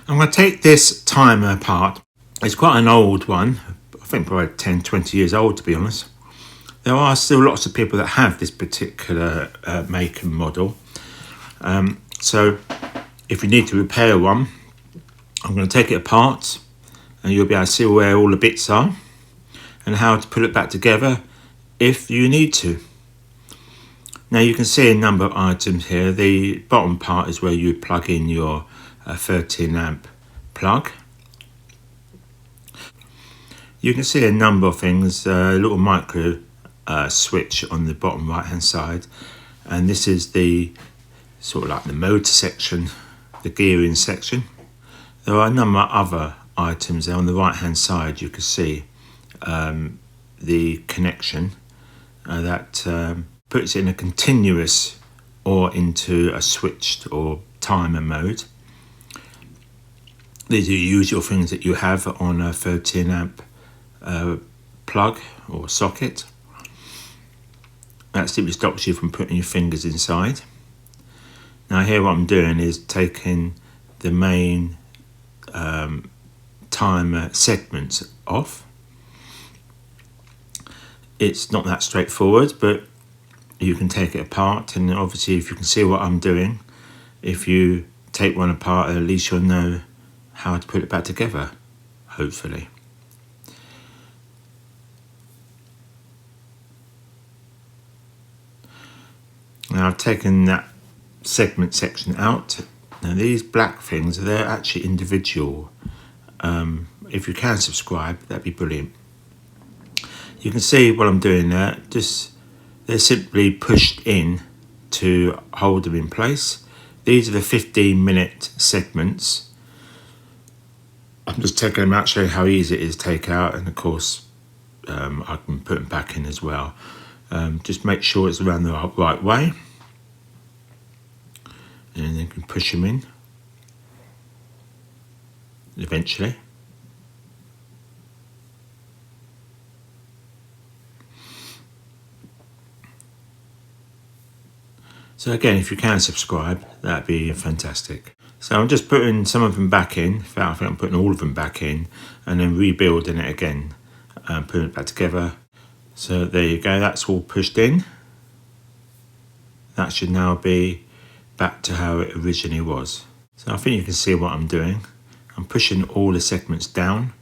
I'm going to take this timer apart. It's quite an old one, I think probably 10, 20 years old to be honest. There are still lots of people that have this particular make and model. So if you need to repair one, I'm going to take it apart and you'll be able to see where all the bits are and how to put it back together if you need to. Now you can see a number of items here. The bottom part is where you plug in your 13 amp plug. You can see a number of things, a little micro switch on the bottom right hand side, and this is the sort of like the motor section, the gearing section. There are a number of other items there on the right hand side. You can see the connection that puts it in a continuous or into a switched or timer mode. These are the usual things that you have on a 13 amp plug or socket. That simply stops you from putting your fingers inside. Now here what I'm doing is taking the main timer segments off. It's not that straightforward, but you can take it apart, and obviously if you can see what I'm doing, if you take one apart, at least you'll know how to put it back together, hopefully. Now I've taken that segment section out. Now these black things, they're actually individual. If you can subscribe, that'd be brilliant. You can see what I'm doing there. They're simply pushed in to hold them in place. These are the 15-minute segments. I'm just taking them out, showing how easy it is to take out, and of course I can put them back in as well. Just make sure it's around the right way, and then you can push them in eventually. So again, if you can subscribe, that'd be fantastic. So I'm just putting some of them back in. In fact, I think I'm putting all of them back in and then rebuilding it again and putting it back together. So there you go, that's all pushed in. That should now be back to how it originally was. So I think you can see what I'm doing. I'm pushing all the segments down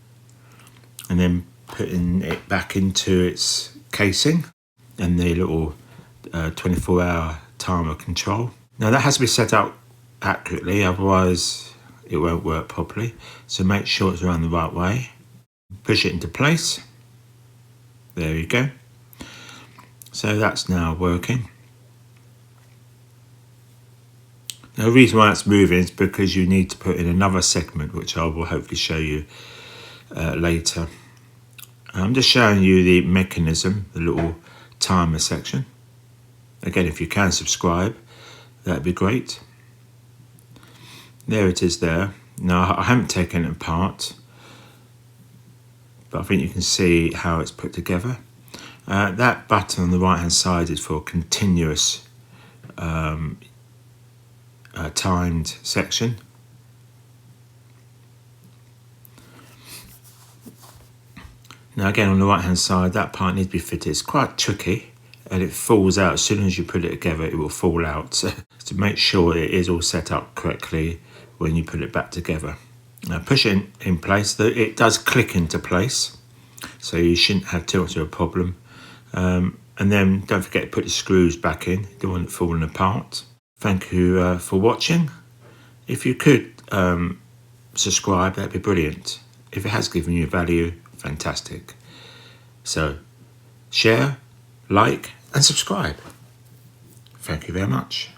and then putting it back into its casing and the little 24-hour timer control. Now that has to be set up accurately, otherwise it won't work properly. So make sure it's around the right way. Push it into place. There you go. So that's now working. Now the reason why it's moving is because you need to put in another segment, which I will hopefully show you later. I'm just showing you the mechanism, the little timer section. Again, if you can subscribe, that'd be great. There it is there. Now I haven't taken it apart, but I think you can see how it's put together. That button on the right hand side is for continuous timed section. Now again, on the right hand side, that part needs to be fitted. It's quite tricky and it falls out. As soon as you put it together, it will fall out. So to make sure it is all set up correctly when you put it back together. Now push it in place. It does click into place, so you shouldn't have too much of a problem. And then don't forget to put the screws back in. You don't want it falling apart. Thank you for watching. If you could subscribe, that'd be brilliant. If it has given you value, fantastic. So share, like and subscribe. Thank you very much.